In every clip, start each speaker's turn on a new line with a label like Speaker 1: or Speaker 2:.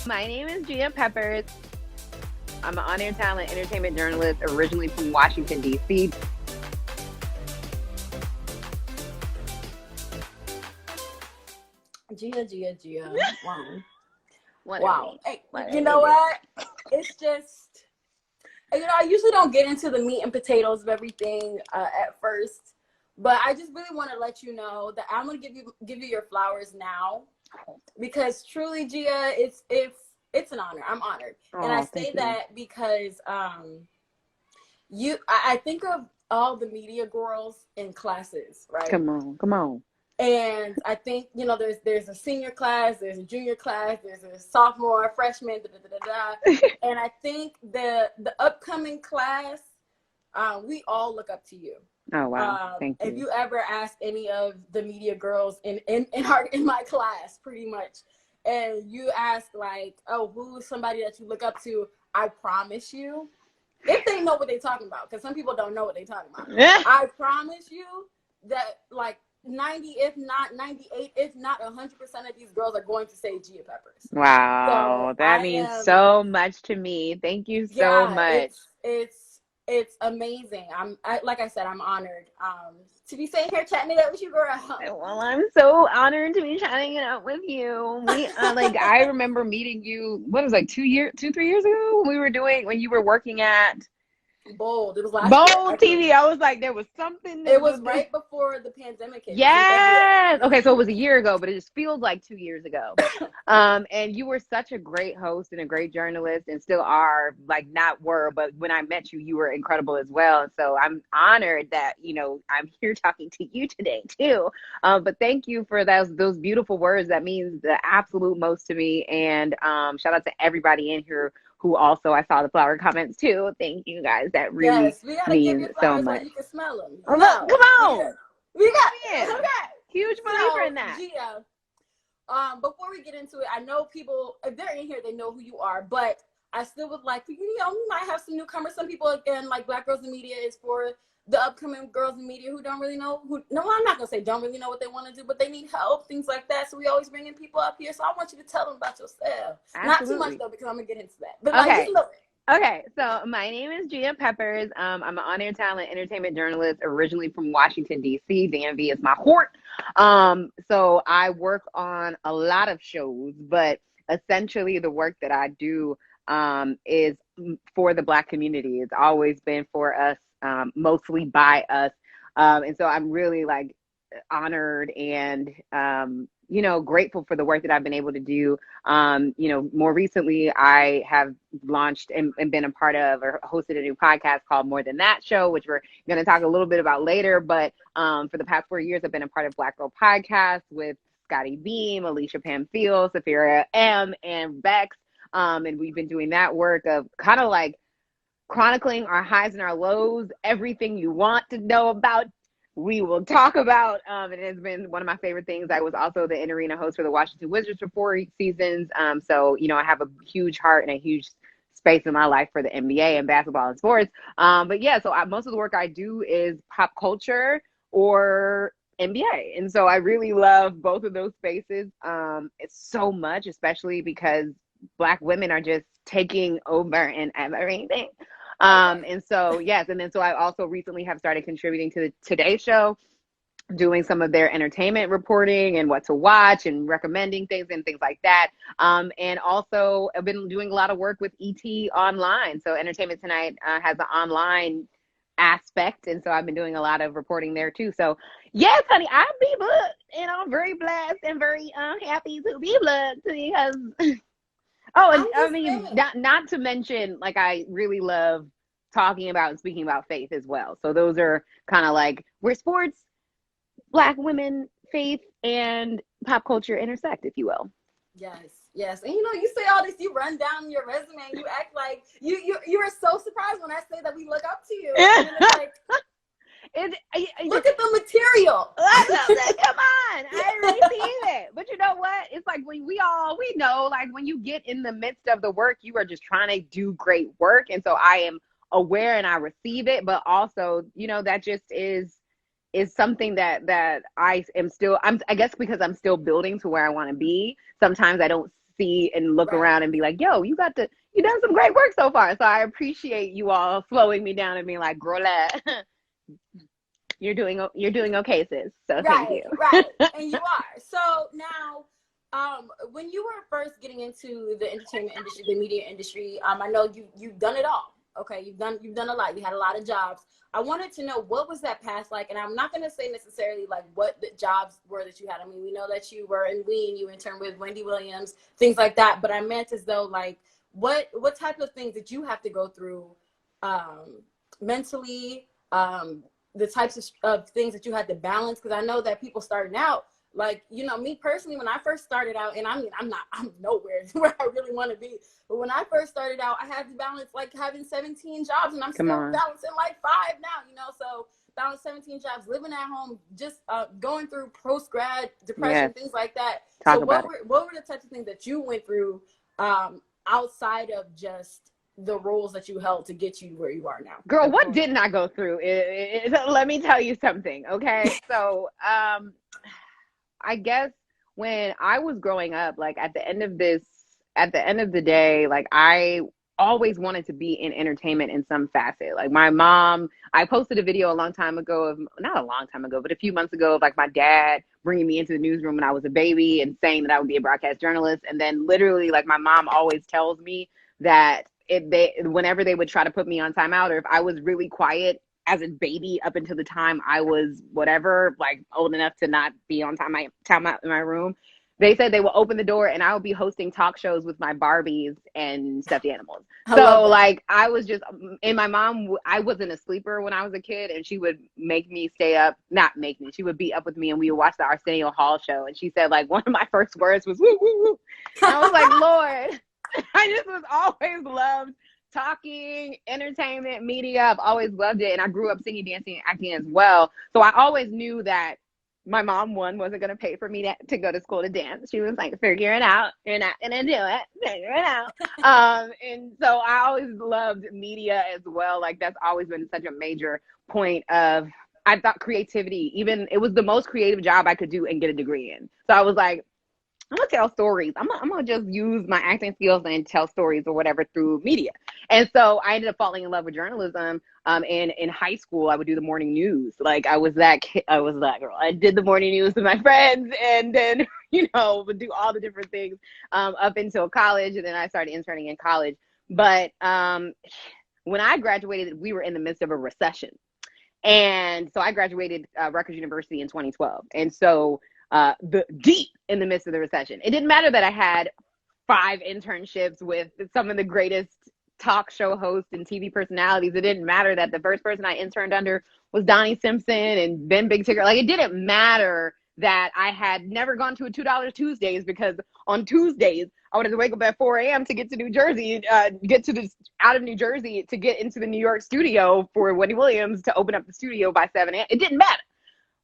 Speaker 1: My name is Gia Peppers. I'm an on-air talent entertainment journalist originally from Washington, D.C.
Speaker 2: Gia. Wow.
Speaker 1: What are
Speaker 2: Wow.
Speaker 1: we?
Speaker 2: Hey,
Speaker 1: What
Speaker 2: you
Speaker 1: are
Speaker 2: know
Speaker 1: we doing?
Speaker 2: what? It's just, I usually don't get into the meat and potatoes of everything at first, but I just really want to let you know that I'm going to give you your flowers now, because truly, Gia, it's an honor. I'm honored. And I
Speaker 1: Oh,
Speaker 2: say
Speaker 1: thank you.
Speaker 2: that because I think of all the media girls in classes, right?
Speaker 1: Come on.
Speaker 2: And I think, there's a senior class, there's a junior class, there's a sophomore, freshman, and I think the upcoming class, we all look up to you.
Speaker 1: Oh, wow. Thank
Speaker 2: If
Speaker 1: you.
Speaker 2: you ever ask any of the media girls in my class, pretty much, and you ask like, oh, who is somebody that you look up to? I promise you, if they know what they're talking about, because some people don't know what they're talking about. I promise you that like 90, if not 98, if not 100% of these girls are going to say Gia Peppers. So
Speaker 1: Wow. That means so much to me. Thank you so much.
Speaker 2: It's amazing. Like I said, I'm honored to be sitting here chatting it up with you, girl.
Speaker 1: Well, I'm so honored to be chatting it up with you. We I remember meeting you. What was it, like 3 years ago? When you were working at
Speaker 2: Bold. It was last
Speaker 1: Bold
Speaker 2: year,
Speaker 1: TV. I was like, there was something.
Speaker 2: It was right before the pandemic hit.
Speaker 1: Yes. Okay, so it was a year ago, but it just feels like 2 years ago. And you were such a great host and a great journalist, and still are. Like, not were, but when I met you, you were incredible as well. And so I'm honored that I'm here talking to you today too. But thank you for those beautiful words. That means the absolute most to me. And shout out to everybody in here who also, I saw the flower comments too. Thank you guys. That really
Speaker 2: we gotta give
Speaker 1: means
Speaker 2: you
Speaker 1: so
Speaker 2: flowers
Speaker 1: much.
Speaker 2: while you can smell them.
Speaker 1: Oh, look, come on.
Speaker 2: We got
Speaker 1: Okay. Huge believer in that.
Speaker 2: Gia, before we get into it, I know people, if they're in here, they know who you are, but I still would like, we might have some newcomers. Some people, again, like Black Girls in Media is for the upcoming girls in media who don't really know I'm not gonna say don't really know what they want to do, but they need help, things like that. So we always bringing people up here. So I want you to tell them about yourself.
Speaker 1: Absolutely.
Speaker 2: Not too much though, because I'm gonna get into that. But
Speaker 1: okay.
Speaker 2: Just a little bit.
Speaker 1: Okay, so my name is Gia Peppers. I'm an on-air talent entertainment journalist originally from Washington, D.C. DMV is my hort. So I work on a lot of shows, but essentially the work that I do is for the Black community. It's always been for us, mostly by us. And so I'm really honored and grateful for the work that I've been able to do. More recently, I have launched and been a part of or hosted a new podcast called More Than That Show, which we're going to talk a little bit about later. But for the past 4 years, I've been a part of Black Girl Podcast with Scotty Beam, Alicia Pamphile, Safira M, and Bex. And we've been doing that work of kind of like chronicling our highs and our lows, everything you want to know about we will talk about. It has been one of my favorite things. I was also the in-arena host for the Washington Wizards for 4 seasons. So, I have a huge heart and a huge space in my life for the NBA and basketball and sports. But yeah, so most of the work I do is pop culture or NBA. And so I really love both of those spaces. It's so much, especially because Black women are just taking over in everything. And so, yes. And then, so I also recently have started contributing to the Today Show, doing some of their entertainment reporting and what to watch and recommending things and things like that. And also I've been doing a lot of work with ET Online. So Entertainment Tonight has an online aspect. And so I've been doing a lot of reporting there too. So yes, honey, I'll be booked, and I'm very blessed and very happy to be booked because oh, and I mean, not to mention, I really love talking about and speaking about faith as well. So those are kind of where sports, Black women, faith, and pop culture intersect, if you will.
Speaker 2: Yes. And you say all this, you run down your resume, and you act like you are so surprised when I say that we look up to you. And it's like, look at the material.
Speaker 1: Come on, I receive it. But you know what? It's like when we know, when you get in the midst of the work, you are just trying to do great work. And so I am aware and I receive it, but also, that just is something that I am still, I guess because I'm still building to where I want to be. Sometimes I don't see and look
Speaker 2: Right.
Speaker 1: around and be like, yo, you done some great work so far. So I appreciate you all slowing me down and being like, girl, you're doing okay, sis. So thank you.
Speaker 2: Right. And you are. So now, when you were first getting into the entertainment industry, the media industry, I know you've done it all. Okay, you've done a lot. You had a lot of jobs. I wanted to know, what was that past like? And I'm not going to say necessarily like what the jobs were that you had. I mean, we know that you were in Ween, you interned with Wendy Williams, things like that. But I meant as though like what type of things did you have to go through mentally? The types of things that you had to balance, because I know that people starting out, like, you know, me personally, when I first started out, and I mean, I'm nowhere where I really want to be, but when I first started out, I had to balance like having 17 jobs, and I'm still balancing like 5 now, you know, so balance 17 jobs, living at home, just going through post-grad depression, things like that. So what were the types of things that you went through outside of just the roles that you held to get you where you are now?
Speaker 1: Girl, what didn't I go through? Let me tell you something, okay? So, I guess when I was growing up, like at the end of the day, like I always wanted to be in entertainment in some facet. Like my mom, I posted a video a long time ago not a long time ago, but a few months ago of like my dad bringing me into the newsroom when I was a baby and saying that I would be a broadcast journalist. And then literally like my mom always tells me that whenever they would try to put me on timeout, or if I was really quiet as a baby up until the time I was whatever, like old enough to not be on timeout in my room, they said they will open the door and I will be hosting talk shows with my Barbies and stuffed animals. So like I was just, and my mom, I wasn't a sleeper when I was a kid, and she would make me stay up, not make me, she would be up with me and we would watch the Arsenio Hall show. And she said like one of my first words was woo, woo, woo. And I was like, Lord, I just was always loved talking, entertainment, media. I've always loved it. And I grew up singing, dancing, and acting as well. So I always knew that my mom, wasn't going to pay for me to go to school to dance. She was like, figure it out. You're not going to do it. Figure it out. And so I always loved media as well. Like that's always been such a major point of, I thought creativity, even it was the most creative job I could do and get a degree in. So I was like, I'm gonna tell stories. I'm gonna just use my acting skills and tell stories or whatever through media. And so I ended up falling in love with journalism. And in high school, I would do the morning news. Like I was that kid, I was that girl. I did the morning news with my friends, and then would do all the different things up until college, and then I started interning in college. But when I graduated, we were in the midst of a recession, and so I graduated Rutgers University in 2012, and so. Deep in the midst of the recession. It didn't matter that I had 5 internships with some of the greatest talk show hosts and TV personalities. It didn't matter that the first person I interned under was Donnie Simpson and Ben Big Ticker. Like it didn't matter that I had never gone to a $2 Tuesdays, because on Tuesdays I would have to wake up at 4 a.m. to get to New Jersey, out of New Jersey to get into the New York studio for Wendy Williams to open up the studio by 7 a.m. It didn't matter.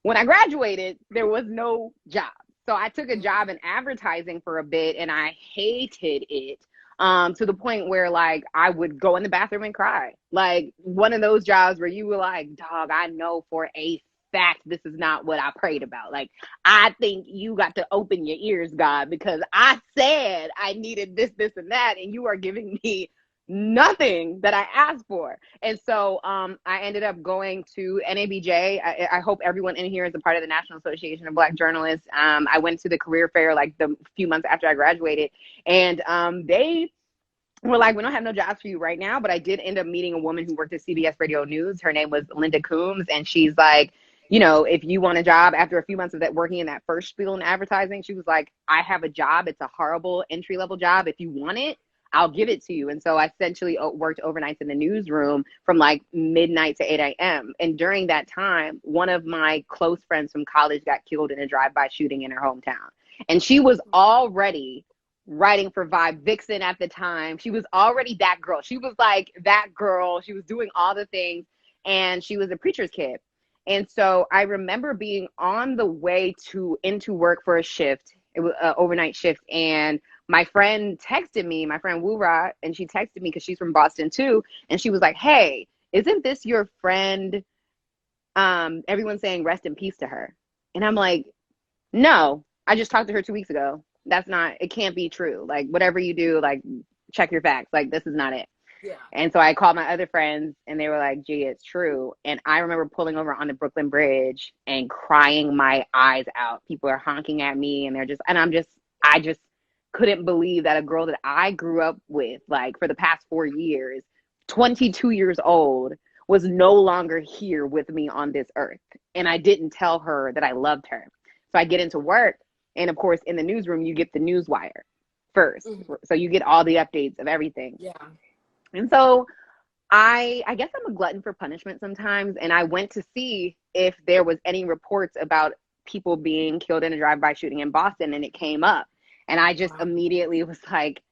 Speaker 1: When I graduated, there was no job. So I took a job in advertising for a bit, and I hated it to the point where, like, I would go in the bathroom and cry. Like, one of those jobs where you were like, dog, I know for a fact this is not what I prayed about. Like, I think you got to open your ears, God, because I said I needed this, this, and that, and you are giving me nothing that I asked for. And so I ended up going to NABJ. I hope everyone in here is a part of the National Association of Black Journalists. I went to the career fair like the few months after I graduated, and they were like, we don't have no jobs for you right now, but I did end up meeting a woman who worked at CBS Radio News. Her name was Linda Coombs, and she's like, if you want a job after a few months of that working in that first spiel in advertising, she was like, I have a job. It's a horrible entry-level job. If you want it, I'll give it to you. And so I essentially worked overnights in the newsroom from like midnight to 8 a.m. And during that time, one of my close friends from college got killed in a drive-by shooting in her hometown. And she was already writing for Vibe Vixen at the time. She was already that girl. She was like that girl. She was doing all the things, and she was a preacher's kid. And so I remember being on the way into work for a shift. It was an overnight shift, and my friend texted me, my friend Woo-Ra, and she texted me because she's from Boston too. And she was like, hey, isn't this your friend? Everyone's saying rest in peace to her. And I'm like, no, I just talked to her 2 weeks ago. That's not, it can't be true. Like, whatever you do, like, check your facts. Like, this is not it.
Speaker 2: Yeah.
Speaker 1: And so I called my other friends and they were like, gee, it's true. And I remember pulling over on the Brooklyn Bridge and crying my eyes out. People are honking at me and I just couldn't believe that a girl that I grew up with, like, for the past 4 years, 22 years old, was no longer here with me on this earth. And I didn't tell her that I loved her. So I get into work. And of course, in the newsroom, you get the news wire first.
Speaker 2: Mm-hmm.
Speaker 1: So you get all the updates of everything.
Speaker 2: Yeah.
Speaker 1: And so I guess I'm a glutton for punishment sometimes. And I went to see if there was any reports about people being killed in a drive-by shooting in Boston, and it came up. And I just immediately was like,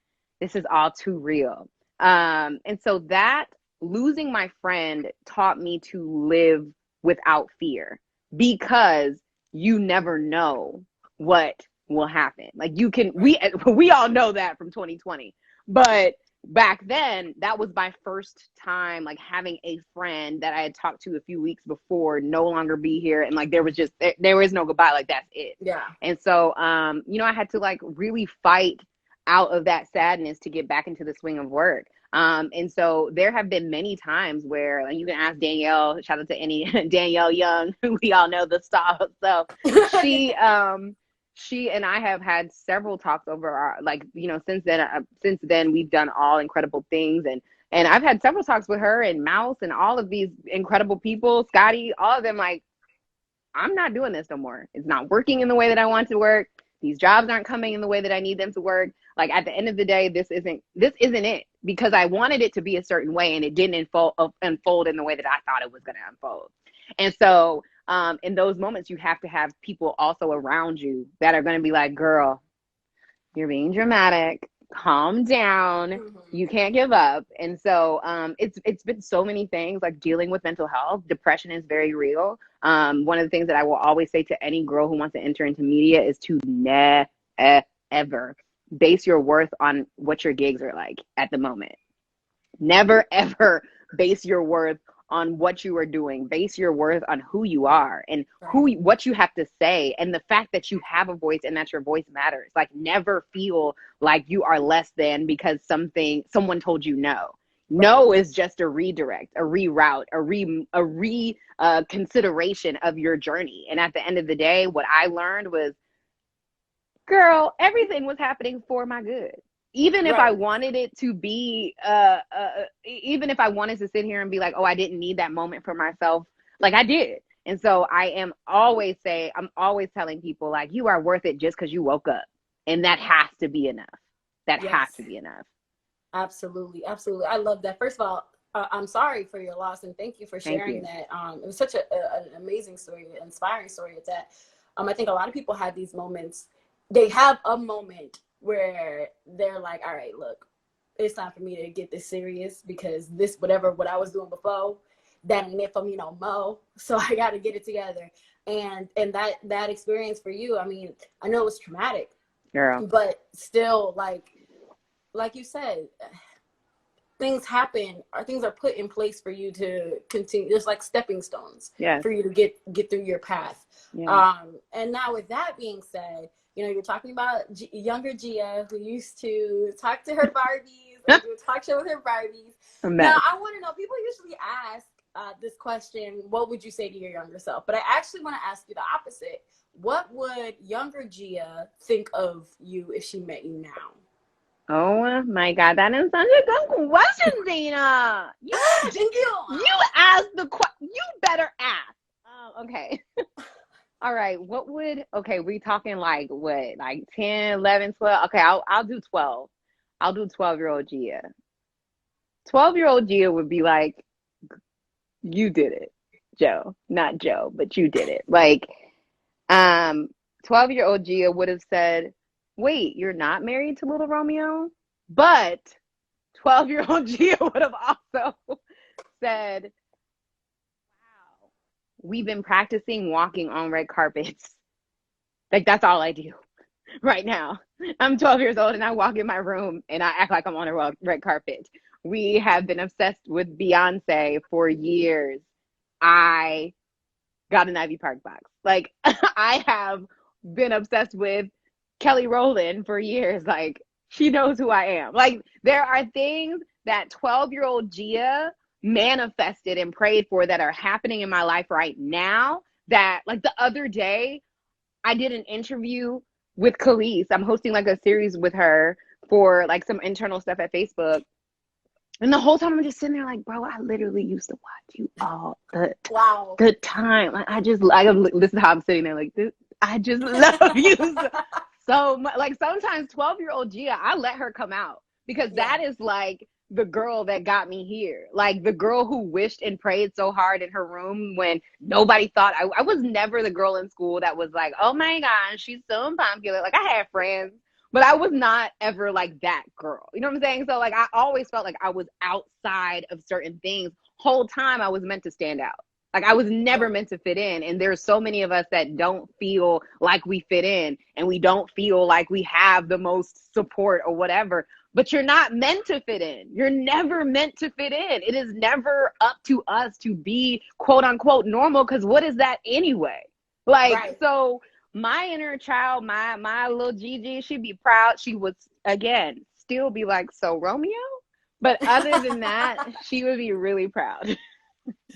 Speaker 1: this is all too real. And so that losing my friend taught me to live without fear, because you never know what will happen. Like, we all know that from 2020, but back then, that was my first time, like, having a friend that I had talked to a few weeks before no longer be here. And like, there is no goodbye. Like, that's it.
Speaker 2: Yeah.
Speaker 1: And so, I had to, like, really fight out of that sadness to get back into the swing of work. And so there have been many times where, like, you can ask Danielle, shout out to any Danielle Young, we all know the stuff. So she and I have had several talks over our, like, since then we've done all incredible things. And I've had several talks with her and Mouse and all of these incredible people, Scotty, all of them, like, I'm not doing this no more. It's not working in the way that I want to work. These jobs aren't coming in the way that I need them to work. Like, at the end of the day, this isn't it, because I wanted it to be a certain way and it didn't unfold in the way that I thought it was going to unfold. And so in those moments, you have to have people also around you that are going to be like, girl, you're being dramatic. Calm down.
Speaker 2: Mm-hmm.
Speaker 1: You can't give up. And so it's been so many things, like dealing with mental health. Depression is very real. One of the things that I will always say to any girl who wants to enter into media is to never base your worth on what your gigs are like at the moment. Never, ever base your worth on what you are doing. Base your worth on who you are and what you have to say, and the fact that you have a voice and that your voice matters. Like, never feel like you are less than because someone told you no. No is just a redirect, a reroute, a consideration of your journey. And at the end of the day, what I learned was, girl, everything was happening for my good. Even if I wanted it to be, even if I wanted to sit here and be like, oh, I didn't need that moment for myself, like, I did. And so I'm always telling people, like, you are worth it just because you woke up. And that has to be enough. That has to be enough.
Speaker 2: Absolutely. Absolutely. I love that. First of all, I'm sorry for your loss, and thank you for sharing that. It was such an amazing story, an inspiring story at that. I think a lot of people have these moments. They have a moment where they're like, all right, look, it's time for me to get this serious, because what I was doing before, that ain't it for me no more. So I got to get it together. And that experience for you, I mean, I know it was traumatic,
Speaker 1: girl,
Speaker 2: but still, like you said, things happen, or things are put in place for you to continue. There's like stepping stones for you to get through your path. And now, with that being said, you're talking about younger Gia, who used to talk to her Barbies, and do a talk show with her Barbies. Now, I want to know, people usually ask this question, what would you say to your younger self? But I actually want to ask you the opposite. What would younger Gia think of you if she met you now?
Speaker 1: Oh my God, that is such a good question, Dina.
Speaker 2: Thank you.
Speaker 1: You asked you better ask. Okay. All right, we talking like what, like 10, 11, 12? Okay, I'll do 12. I'll do 12-year-old Gia. 12-year-old Gia would be like, you did it, Joe. Not Joe, but you did it. Like, 12-year-old Gia would have said, wait, you're not married to little Romeo? But 12-year-old Gia would have also said, we've been practicing walking on red carpets. Like, that's all I do right now. I'm 12 years old and I walk in my room and I act like I'm on a red carpet. We have been obsessed with Beyonce for years. I got an Ivy Park box. Like, I have been obsessed with Kelly Rowland for years. Like, she knows who I am. Like, there are things that 12-year-old Gia manifested and prayed for that are happening in my life right now. That, like, the other day, I did an interview with Khalees. I'm hosting like a series with her for like some internal stuff at Facebook. And the whole time I'm just sitting there like, bro, I literally used to watch you all
Speaker 2: Wow.
Speaker 1: the time. Like, this is how I'm sitting there like this. I just love you so much. Like, sometimes 12-year-old Gia, I let her come out because
Speaker 2: Yeah.
Speaker 1: that is like the girl that got me here. Like, the girl who wished and prayed so hard in her room when nobody thought I was never the girl in school that was like, oh my gosh, she's so popular. Like, I had friends, but I was not ever like that girl. You know what I'm saying? So like, I always felt like I was outside of certain things. Whole time I was meant to stand out. Like, I was never meant to fit in. And there's so many of us that don't feel like we fit in, and we don't feel like we have the most support or whatever. But you're not meant to fit in. You're never meant to fit in. It is never up to us to be quote unquote normal, because what is that anyway? Like,
Speaker 2: Right.
Speaker 1: so my inner child, my little Gigi, she'd be proud. She would, again, still be like, so Romeo? But other than that, she would be really proud.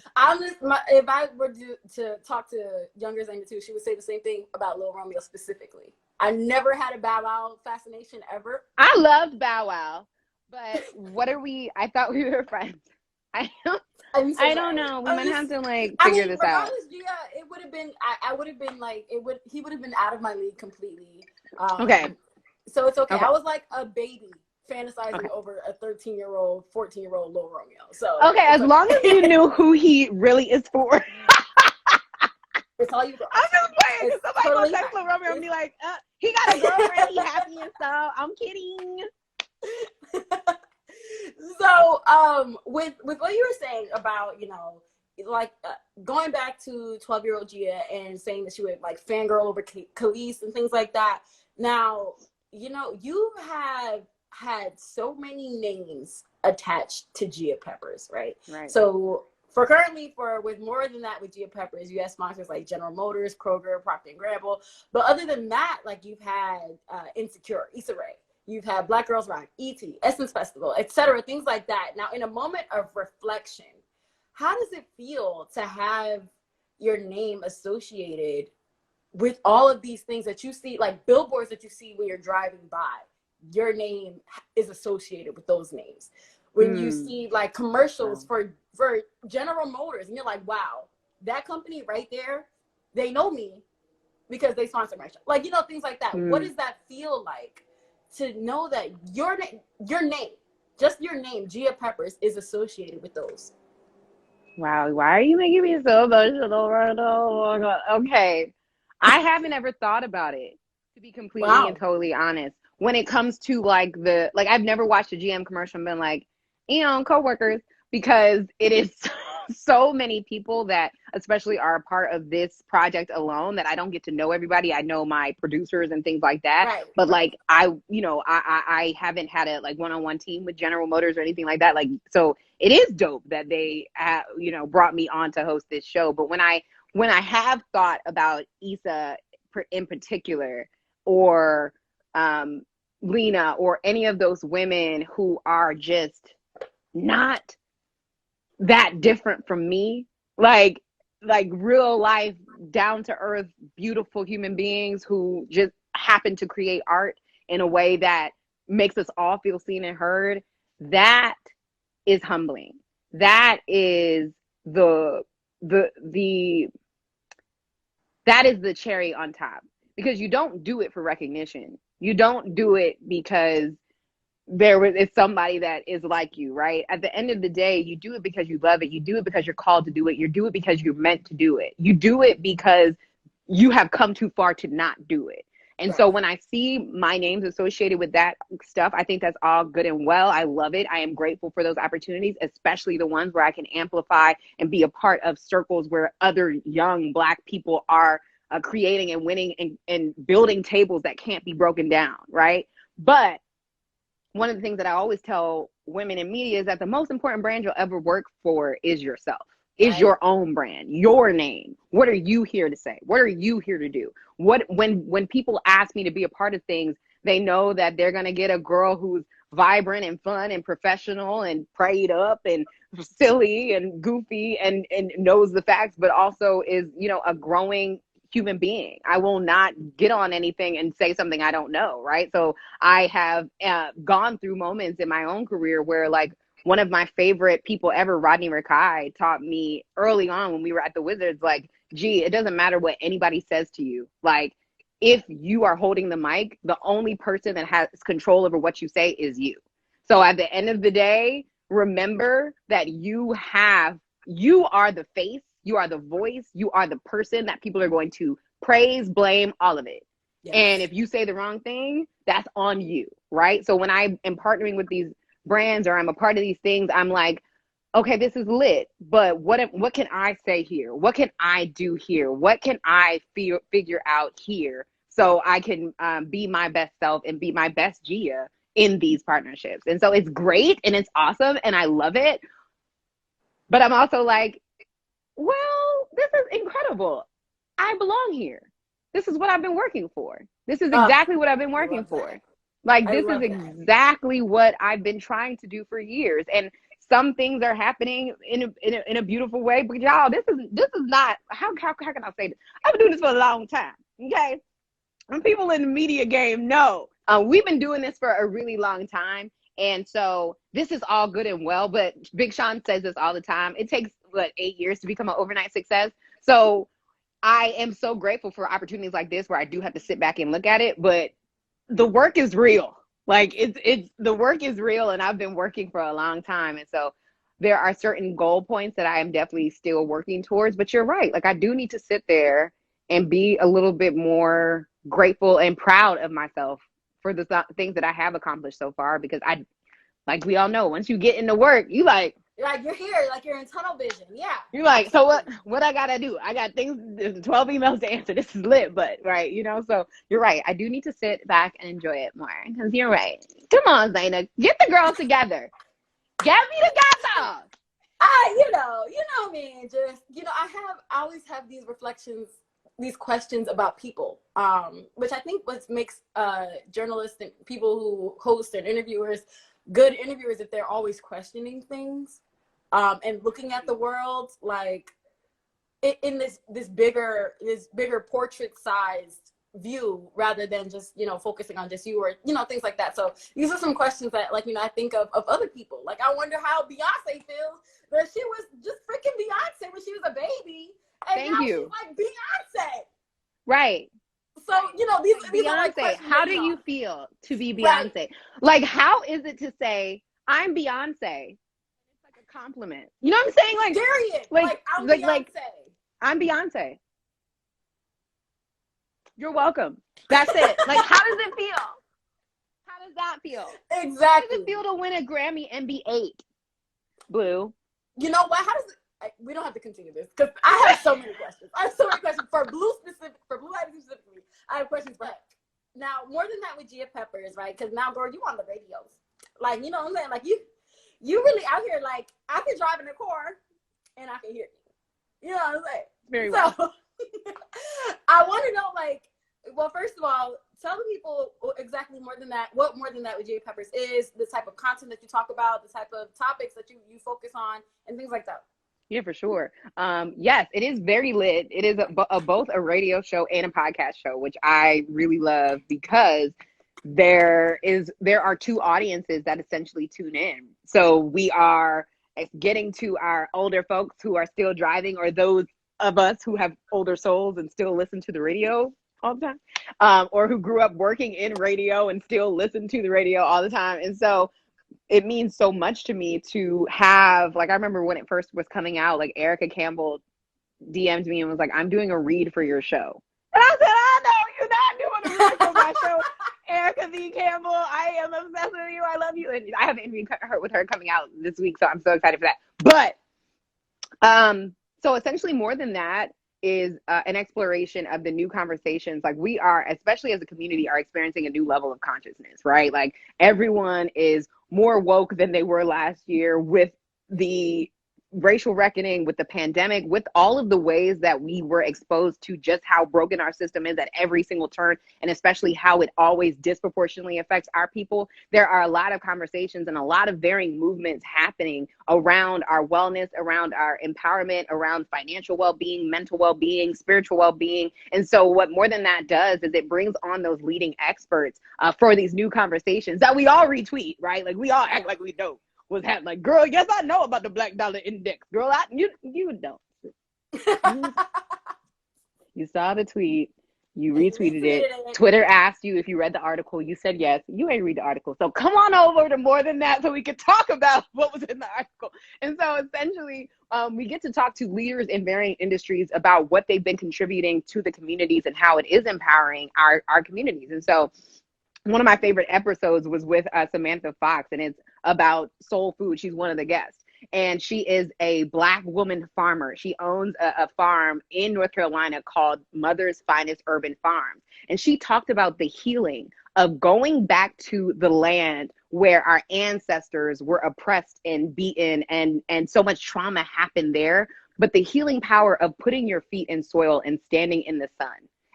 Speaker 2: If I were to talk to younger Zayna too, she would say the same thing about Lil Romeo specifically. I never had a Bow Wow fascination ever.
Speaker 1: I loved Bow Wow, but what are we? I thought we were friends. I don't,
Speaker 2: I'm so
Speaker 1: I don't
Speaker 2: sorry.
Speaker 1: know. We might have to like figure this out.
Speaker 2: Regardless, Gia, it would have been. I would have been like it would. He would have been out of my league completely.
Speaker 1: Okay.
Speaker 2: So it's okay.
Speaker 1: Okay.
Speaker 2: I was like a baby fantasizing
Speaker 1: Okay.
Speaker 2: over a 13-year-old, 14-year-old Lil Romeo. So
Speaker 1: Okay, as long as you knew who he really is for.
Speaker 2: it's all you got.
Speaker 1: I'm just playing, because somebody
Speaker 2: totally
Speaker 1: gonna text
Speaker 2: fine.
Speaker 1: Lil Romeo and be like, he got a girlfriend, he happy and stuff. I'm kidding.
Speaker 2: So with what you were saying about, you know, like going back to 12-year-old Gia and saying that she would like fangirl over Khalees and things like that. Now, you know, you have had so many names attached to Gia Peppers, right?
Speaker 1: Right.
Speaker 2: So with more than that with Gia Peppers, you have sponsors like General Motors, Kroger, Procter and Gamble. But other than that, like you've had Insecure, Issa Rae. You've had Black Girls Rock, E.T., Essence Festival, etc., things like that. Now, in a moment of reflection, how does it feel to have your name associated with all of these things that you see, like billboards that you see when you're driving by? Your name is associated with those names. When you see like commercials for General Motors, and you're like, wow, that company right there, they know me because they sponsor my show. Like, you know, things like that. What does that feel like to know that your name, just your name, Gia Peppers, is associated with those?
Speaker 1: Wow, why are you making me so emotional right now? Okay. I haven't ever thought about it, to be completely and
Speaker 2: Wow.
Speaker 1: totally honest. When it comes to like I've never watched a GM commercial and been like, coworkers, because it is so many people that especially are a part of this project alone that I don't get to know everybody. I know my producers and things like that.
Speaker 2: Right,
Speaker 1: But
Speaker 2: right.
Speaker 1: like, I haven't had a like one-on-one team with General Motors or anything like that. Like, so it is dope that they brought me on to host this show. But when I have thought about Issa in particular, or Lena, or any of those women who are just not that different from me, like real life, down to earth, beautiful human beings who just happen to create art in a way that makes us all feel seen and heard, that is humbling. That is the that is the cherry on top, because you don't do it for recognition. You don't do it because it's somebody that is like you, right? At the end of the day, you do it because you love it. You do it because you're called to do it. You do it because you're meant to do it. You do it because you have come too far to not do it. And so
Speaker 2: Right.
Speaker 1: when I see my names associated with that stuff, I think that's all good and well. I love it. I am grateful for those opportunities, especially the ones where I can amplify and be a part of circles where other young Black people are creating and winning and building tables that can't be broken down, right? But one of the things that I always tell women in media is that the most important brand you'll ever work for is yourself. is
Speaker 2: Right.
Speaker 1: your own brand, your name. What are you here to say? What are you here to do? What when people ask me to be a part of things, they know that they're gonna get a girl who's vibrant and fun and professional and prayed up and silly and goofy and knows the facts, but also is, you know, a growing human being. I will not get on anything and say something I don't know, right? So I have gone through moments in my own career where, like, one of my favorite people ever, Rodney Rakai, taught me early on when we were at the Wizards, like, gee, it doesn't matter what anybody says to you. Like, if you are holding the mic, the only person that has control over what you say is you. So at the end of the day, remember that you are the face, you are the voice, you are the person that people are going to praise, blame, all of it.
Speaker 2: Yes.
Speaker 1: And if you say the wrong thing, that's on you, right? So when I am partnering with these brands or I'm a part of these things, I'm like, okay, this is lit, but what can I say here? What can I do here? What can I figure out here so I can be my best self and be my best Gia in these partnerships? And so it's great and it's awesome and I love it. But I'm also like, well, this is incredible. I belong here. This is what I've been working for. This is exactly what I've been working for. Like, this is exactly what I've been trying to do for years. And some things are happening in a beautiful way, but y'all, this is not, how can I say this? I've been doing this for a long time, okay? And people in the media game know we've been doing this for a really long time. And so this is all good and well, but Big Sean says this all the time. It takes, 8 years to become an overnight success. So I am so grateful for opportunities like this where I do have to sit back and look at it, but the work is real. Like, it's the work is real, and I've been working for a long time. And so there are certain goal points that I am definitely still working towards, but you're right. Like, I do need to sit there and be a little bit more grateful and proud of myself for the things that I have accomplished so far, because like we all know, once you get into work, you're
Speaker 2: here, like you're in tunnel vision. Yeah.
Speaker 1: You're like, so what I gotta do? I got things, 12 emails to answer. This is lit, but right, you know, so you're right. I do need to sit back and enjoy it more, because you're right. Come on, Zaina, get the girls together. Get me together.
Speaker 2: You know me, just, I always have these reflections, these questions about people, which I think what makes journalists and people who host and interviewers good interviewers, if they're always questioning things, and looking at the world like in this bigger portrait sized view, rather than just focusing on just you, or things like that. So these are some questions that, like, I think of other people. Like, I wonder how Beyonce feels that she was just freaking Beyonce when she was a baby, and now she's like Beyonce.
Speaker 1: Right.
Speaker 2: So, these are like
Speaker 1: Beyonce, how do you feel to be Beyonce? Right. Like, how is it to say, I'm Beyonce? It's like a compliment. You know what I'm saying? Like,
Speaker 2: period. Like I'm Beyonce.
Speaker 1: Like, I'm Beyonce. You're welcome. That's it. Like, how does it feel? How does that feel?
Speaker 2: Exactly.
Speaker 1: How does it feel to win a Grammy and be 8? Blue.
Speaker 2: You know what? How does it? We don't have to continue this, because I have so many questions. I have so many questions for Blue Ivy specifically. I have questions for her. Now, more than that with Gia Peppers, right? Because now, girl, you on the radios. Like, you know what I'm saying? Like, you really out here. Like, I can drive in the car and I can hear you. You know what I'm saying?
Speaker 1: Very well.
Speaker 2: So, I want to know, like, well, first of all, tell the people exactly what more than that with Gia Peppers is, the type of content that you talk about, the type of topics that you focus on, and things like that.
Speaker 1: Yeah, for sure. Yes, it is very lit. It is both a radio show and a podcast show, which I really love, because there are two audiences that essentially tune in. So we are getting to our older folks who are still driving, or those of us who have older souls and still listen to the radio all the time, or who grew up working in radio and still listen to the radio all the time. And so it means so much to me to have, like, I remember when it first was coming out, like, Erica Campbell DM'd me and was like, I'm doing a read for your show. And I said, I know you're not doing a read for my show. Erica V. Campbell, I am obsessed with you. I love you. And I have an interview with her coming out this week, so I'm so excited for that. But so essentially, more than that is an exploration of the new conversations. Like, we are, especially as a community, are experiencing a new level of consciousness, right? Like, everyone is more woke than they were last year, with the racial reckoning, with the pandemic, with all of the ways that we were exposed to just how broken our system is at every single turn, and especially how it always disproportionately affects our people, there are a lot of conversations and a lot of varying movements happening around our wellness, around our empowerment, around financial well-being, mental well-being, spiritual well-being. And so what more than that does is it brings on those leading experts for these new conversations that we all retweet, right? Like we all act like we know what's happening. Like, girl, yes, I know about the Black Dollar Index. Girl, you don't. You saw the tweet. You retweeted it. Twitter asked you if you read the article. You said yes. You ain't read the article. So come on over to More Than That so we can talk about what was in the article. And so essentially, we get to talk to leaders in varying industries about what they've been contributing to the communities and how it is empowering our communities. And so one of my favorite episodes was with Samantha Fox, and it's about soul food. She's one of the guests. And she is a Black woman farmer. She owns a farm in North Carolina called Mother's Finest Urban Farms. And she talked about the healing of going back to the land where our ancestors were oppressed and beaten, and so much trauma happened there. But the healing power of putting your feet in soil and standing in the sun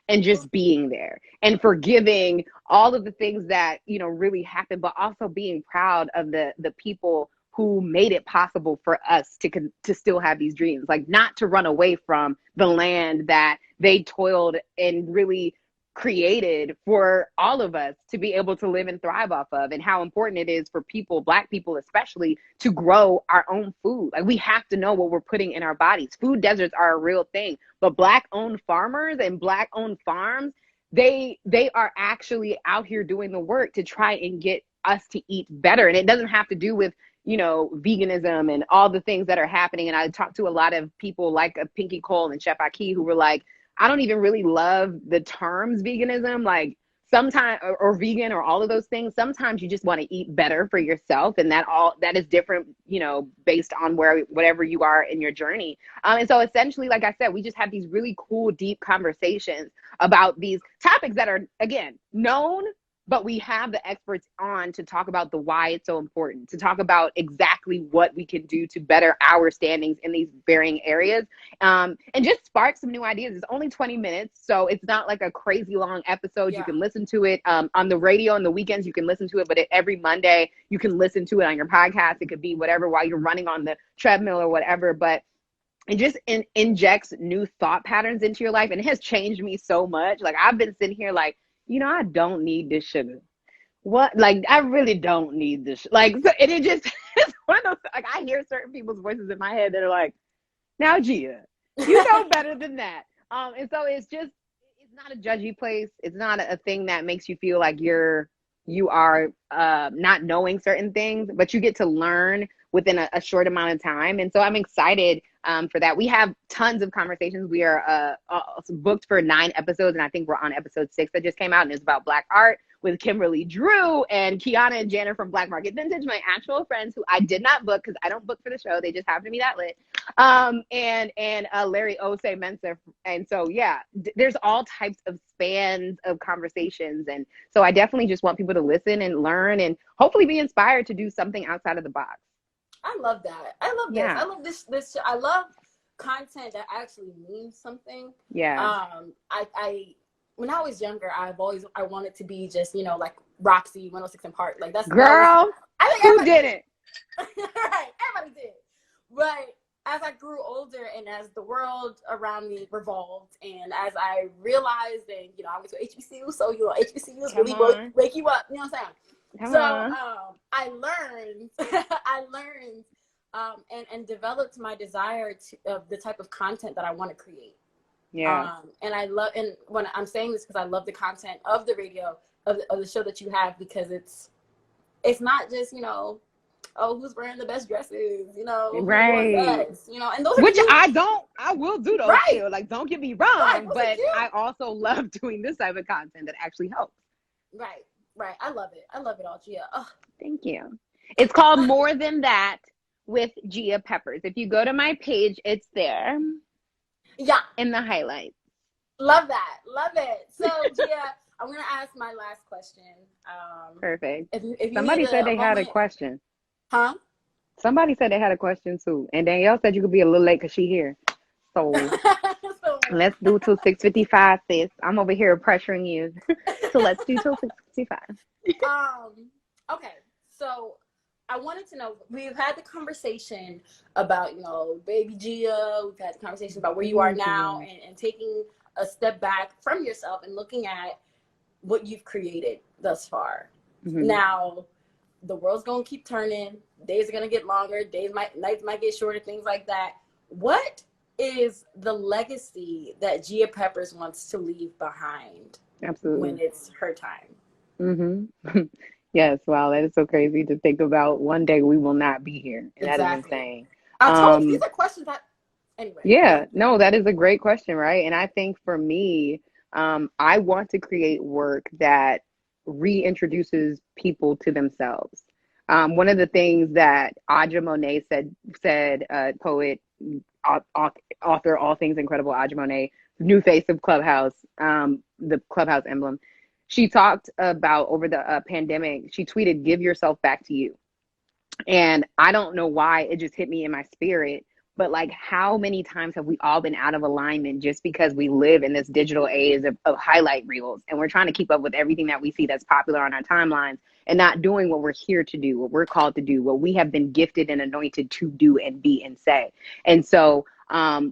Speaker 1: and just being there and forgiving all of the things that, you know, really happened, but also being proud of the people who made it possible for us to still have these dreams, like not to run away from the land that they toiled and really created for all of us to be able to live and thrive off of, and how important it is for people, Black people especially, to grow our own food. Like we have to know what we're putting in our bodies. Food deserts are a real thing, but Black owned farmers and Black owned farms, they are actually out here doing the work to try and get us to eat better. And it doesn't have to do with, you know, veganism and all the things that are happening. And I talked to a lot of people like Pinky Cole and Chef Aki who were like, I don't even really love the terms veganism, like sometimes, or vegan, or all of those things. Sometimes you just want to eat better for yourself, and that is different, you know, based on whatever you are in your journey. And so essentially, like I said, we just have these really cool, deep conversations about these topics that are, again, known, but we have the experts on to talk about the why it's so important, to talk about exactly what we can do to better our standings in these varying areas, and just spark some new ideas. It's only 20 minutes, so it's not like a crazy long episode. Yeah. You can listen to it on the radio on the weekends. You can listen to it, but every Monday you can listen to it on your podcast. It could be whatever while you're running on the treadmill or whatever, but it just injects new thought patterns into your life, and it has changed me so much. Like I've been sitting here like, you know, I don't need this sugar. What? Like, I really don't need this. Like, so, and it just, it's one of those, like, I hear certain people's voices in my head that are like, now, Gia, you know better than that. And so it's just, it's not a judgy place. It's not a thing that makes you feel like you are not knowing certain things, but you get to learn within a short amount of time. And so I'm excited for that. We have tons of conversations. We are booked for 9 episodes, and I think we're on episode 6 that just came out, and it's about Black art with Kimberly Drew and Kiana and Jana from Black Market Vintage, my actual friends who I did not book because I don't book for the show. They just happen to be that lit. And Larry Ose Mensa. And so, yeah, there's all types of spans of conversations. And so I definitely just want people to listen and learn and hopefully be inspired to do something outside of the box.
Speaker 2: I love that. I love this. Yeah. I love this. I love content that actually means something.
Speaker 1: Yeah.
Speaker 2: I when I was younger, I wanted to be just, you know, like Roxy 106 and Park. Like that's
Speaker 1: girl. I think who did it?
Speaker 2: Right. Everybody did. But as I grew older and as the world around me revolved, and as I realized that, you know, I went to HBCU, so, you know, HBCUs really wake you up. You know what I'm saying? I learned and developed my desire of the type of content that I want to create.
Speaker 1: Yeah.
Speaker 2: And I love, and when I'm saying this because I love the content of the radio, of the show that you have, because it's not just, you know, oh, who's wearing the best dresses, you know,
Speaker 1: right?
Speaker 2: Best, you know, and those
Speaker 1: which I will do those
Speaker 2: right.
Speaker 1: too. Like, don't get me wrong, but I also love doing this type of content that actually helps.
Speaker 2: Right. Right. I love it. I love it all, Gia. Oh.
Speaker 1: Thank you. It's called More Than That with Gia Peppers. If you go to my page, it's there.
Speaker 2: Yeah.
Speaker 1: In the highlights.
Speaker 2: Love that. Love it. So, Gia, I'm going to ask my last question.
Speaker 1: Perfect.
Speaker 2: If
Speaker 1: somebody said they had a question.
Speaker 2: Huh?
Speaker 1: Somebody said they had a question too, and Danielle said you could be a little late because she here. So
Speaker 2: So,
Speaker 1: let's do till 6:55, sis. I'm over here pressuring you, so let's do till 6:55.
Speaker 2: okay. So I wanted to know, we've had the conversation about, baby Gia. We've had the conversation about where you are now and taking a step back from yourself and looking at what you've created thus far.
Speaker 1: Mm-hmm.
Speaker 2: Now, the world's going to keep turning. Days are going to get longer. Nights might get shorter, things like that. What is the legacy that Gia Peppers wants to leave behind?
Speaker 1: Absolutely.
Speaker 2: When it's her time?
Speaker 1: Mm-hmm. Yes, wow, that is so crazy to think about. One day we will not be here, and that is insane.
Speaker 2: I told you, these are questions that, anyway.
Speaker 1: Yeah, no, that is a great question, right? And I think for me, I want to create work that reintroduces people to themselves. One of the things that Audra Monet said, poet, author, all things incredible, Audra Monet, new face of Clubhouse, the Clubhouse emblem. She talked about over the pandemic. She tweeted, "Give yourself back to you." And I don't know why it just hit me in my spirit, but like, how many times have we all been out of alignment just because we live in this digital age of highlight reels, and we're trying to keep up with everything that we see that's popular on our timelines and not doing what we're here to do, what we're called to do, what we have been gifted and anointed to do and be and say. And so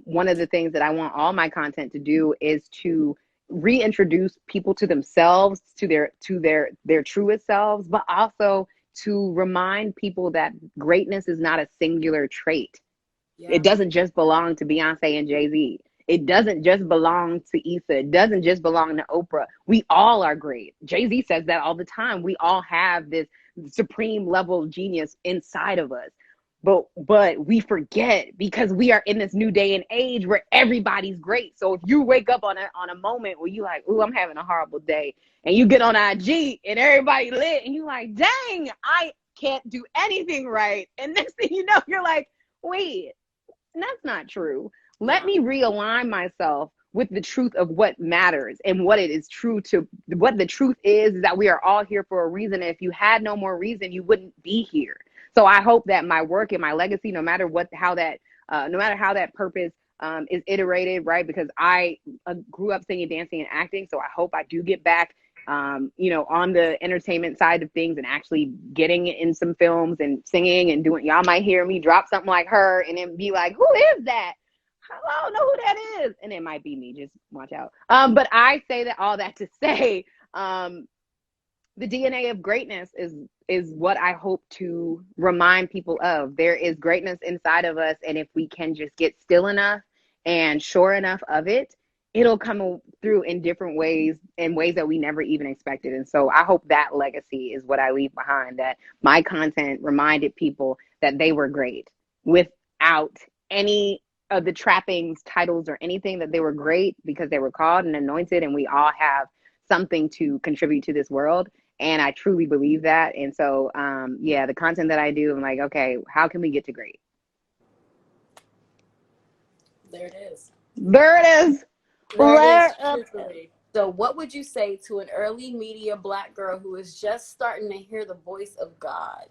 Speaker 1: one of the things that I want all my content to do is to reintroduce people to themselves, to their truest selves, but also to remind people that greatness is not a singular trait. Yeah. It doesn't just belong to Beyonce and Jay-Z. It doesn't just belong to Issa. It doesn't just belong to Oprah. We all are great. Jay-Z says that all the time. We all have this supreme level genius inside of us. But we forget because we are in this new day and age where everybody's great. So if you wake up on a moment where you like, ooh, I'm having a horrible day, and you get on IG and everybody lit, and you like, dang, I can't do anything right. And next thing you know, you're like, wait, that's not true. Let me realign myself with the truth of what matters and what it is true to. What the truth is that we are all here for a reason. And if you had no more reason, you wouldn't be here. So I hope that my work and my legacy, no matter how that purpose is iterated, right? Because I grew up singing, dancing, and acting. So I hope I do get back, on the entertainment side of things and actually getting in some films and singing and doing. Y'all might hear me drop something like her and then be like, who is that? I don't know who that is. And it might be me. Just watch out. But I say that all that to say, the DNA of greatness is what I hope to remind people of. There is greatness inside of us, and if we can just get still enough and sure enough of it, it'll come through in different ways, in ways that we never even expected. And so I hope that legacy is what I leave behind, that my content reminded people that they were great without any of the trappings, titles, or anything, that they were great because they were called and anointed, and we all have something to contribute to this world. And I truly believe that. And so, the content that I do, I'm like, okay, how can we get to great?
Speaker 2: There it is.
Speaker 1: There it is.
Speaker 2: So what would you say to an early media Black girl who is just starting to hear the voice of God?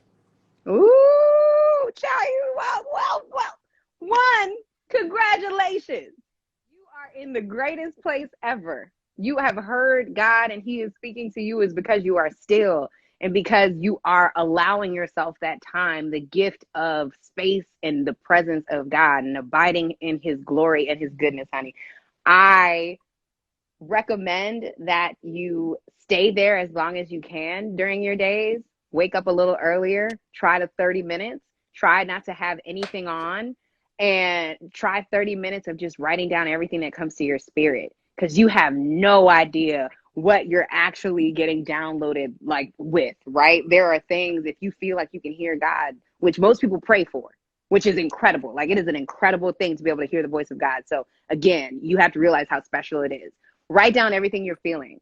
Speaker 1: Ooh, child, well. One, congratulations. You are in the greatest place ever. You have heard God and he is speaking to you is because you are still, and because you are allowing yourself that time, the gift of space and the presence of God and abiding in his glory and his goodness, honey. I recommend that you stay there as long as you can during your days. Wake up a little earlier, try to 30 minutes, try not to have anything on, and try 30 minutes of just writing down everything that comes to your spirit. Because you have no idea what you're actually getting downloaded with, right? There are things, if you feel like you can hear God, which most people pray for, which is incredible. Like, it is an incredible thing to be able to hear the voice of God. So again, you have to realize how special it is. Write down everything you're feeling.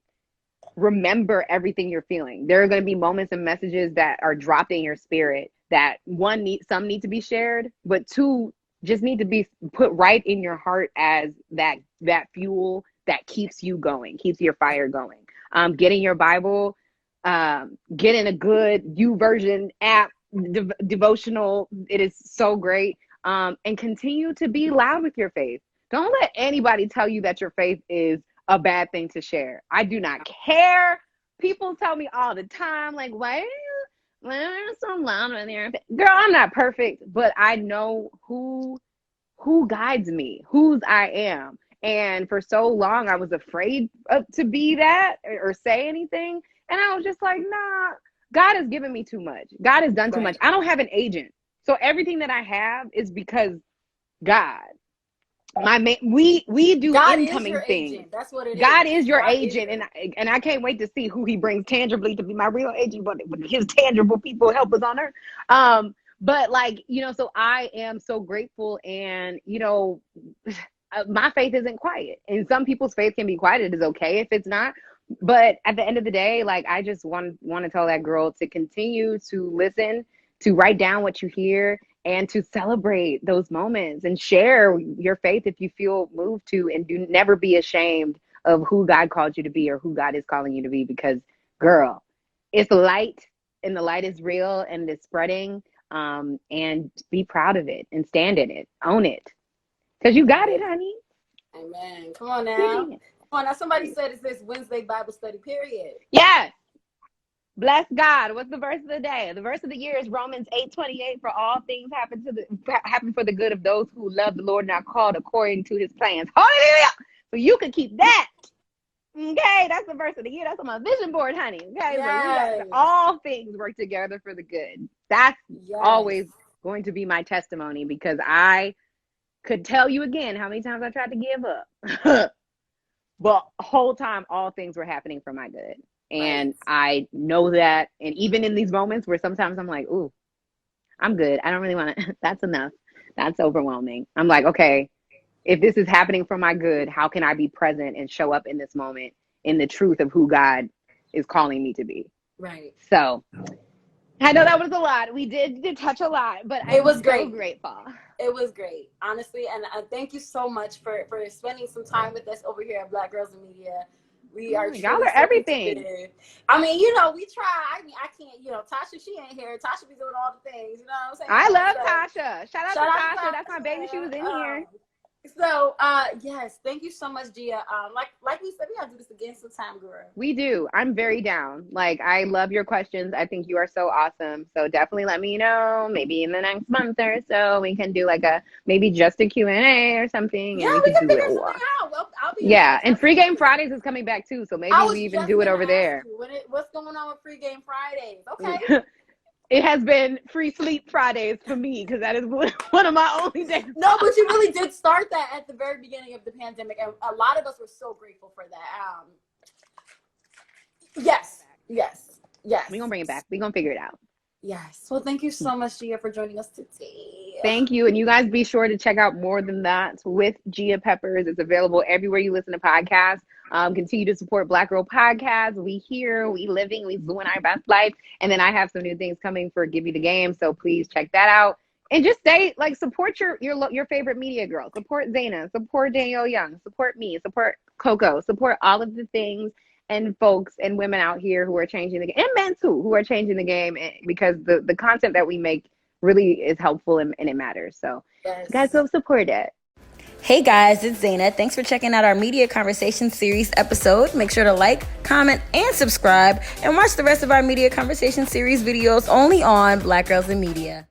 Speaker 1: Remember everything you're feeling. There are going to be moments and messages that are dropped in your spirit that some need to be shared, but two just need to be put right in your heart as that fuel that keeps you going, keeps your fire going. Get in your Bible, get in a good YouVersion app, devotional. It is so great. And continue to be loud with your faith. Don't let anybody tell you that your faith is a bad thing to share. I do not care. People tell me all the time, like, why are you so loud with your faith? Girl, I'm not perfect, but I know who guides me, whose I am. And for so long, I was afraid to be that or say anything. And I was just like, nah, God has given me too much. God has done too much. I don't have an agent. So everything that I have is because God. We do
Speaker 2: God
Speaker 1: incoming things.
Speaker 2: Agent. That's what it
Speaker 1: God
Speaker 2: is.
Speaker 1: is your agent, and I can't wait to see who he brings tangibly to be my real agent, but his tangible people help us on earth. But like, so I am so grateful, and my faith isn't quiet, and some people's faith can be quiet. It is okay if it's not. But at the end of the day, like, I just want to tell that girl to continue to listen, to write down what you hear, and to celebrate those moments and share your faith if you feel moved to, and do never be ashamed of who God called you to be or who God is calling you to be, because, girl, it's light, and the light is real, and it's spreading, and be proud of it and stand in it, own it, because you got it, honey.
Speaker 2: Amen. Come on now. Come on now. Somebody said it's this Wednesday Bible study period.
Speaker 1: Yes. Bless God. What's the verse of the day? The verse of the year is Romans 8:28. For all things happen for the good of those who love the Lord and are called according to his plans. Hallelujah. So you can keep that. Okay, that's the verse of the year. That's on my vision board, honey. Okay,
Speaker 2: yes.
Speaker 1: So all things work together for the good. That's always going to be my testimony, because I could tell you again how many times I tried to give up. But the whole time, all things were happening for my good. And I know that. And even in these moments where sometimes I'm like, ooh, I'm good. I don't really want to. That's enough. That's overwhelming. I'm like, okay, if this is happening for my good, how can I be present and show up in this moment in the truth of who God is calling me to be?
Speaker 2: Right.
Speaker 1: So I know that was a lot. We did touch a lot, but
Speaker 2: it was
Speaker 1: so grateful.
Speaker 2: It was great, honestly. And thank you so much for spending some time with us over here at Black Girls in Media. We are
Speaker 1: y'all are everything.
Speaker 2: I mean, we try. I mean, I can't, Tasha, she ain't here. Tasha be doing all the things, you know what I'm saying?
Speaker 1: I love Tasha. Shout out to Tasha. That's my baby. She was in here.
Speaker 2: So, yes, thank you so much, Gia. Like we said, we gotta do this again sometime, girl.
Speaker 1: We do. I'm very down. Like, I love your questions. I think you are so awesome. So definitely let me know. Maybe in the next month or so, we can do like maybe just a Q&A or something.
Speaker 2: Yeah,
Speaker 1: and
Speaker 2: we can figure something out. Well, I'll be
Speaker 1: and Free Game Fridays is coming back too. So maybe we even do it over there.
Speaker 2: What's going on with Free Game Fridays? Okay.
Speaker 1: It has been Free Sleep Fridays for me, because that is one of my only days.
Speaker 2: No, but you really did start that at the very beginning of the pandemic, and a lot of us were so grateful for that. Yes.
Speaker 1: We're going to bring it back. We're going to figure it out.
Speaker 2: Yes. Well, thank you so much, Gia, for joining us today.
Speaker 1: Thank you. And you guys be sure to check out More Than That with Gia Peppers. It's available everywhere you listen to podcasts. Continue to support Black Girl Podcast. We here, we living, we doing our best life. And then I have some new things coming for Give You the Game. So please check that out. And just support your favorite media girl. Support Zaina. Support Danielle Young. Support me. Support Coco. Support all of the things and folks and women out here who are changing the game, and men too, who are changing the game, because the content that we make really is helpful and it matters. So guys, go support it.
Speaker 3: Hey guys, it's Zaina. Thanks for checking out our Media Conversation Series episode. Make sure to like, comment, and subscribe, and watch the rest of our Media Conversation Series videos only on Black Girls in Media.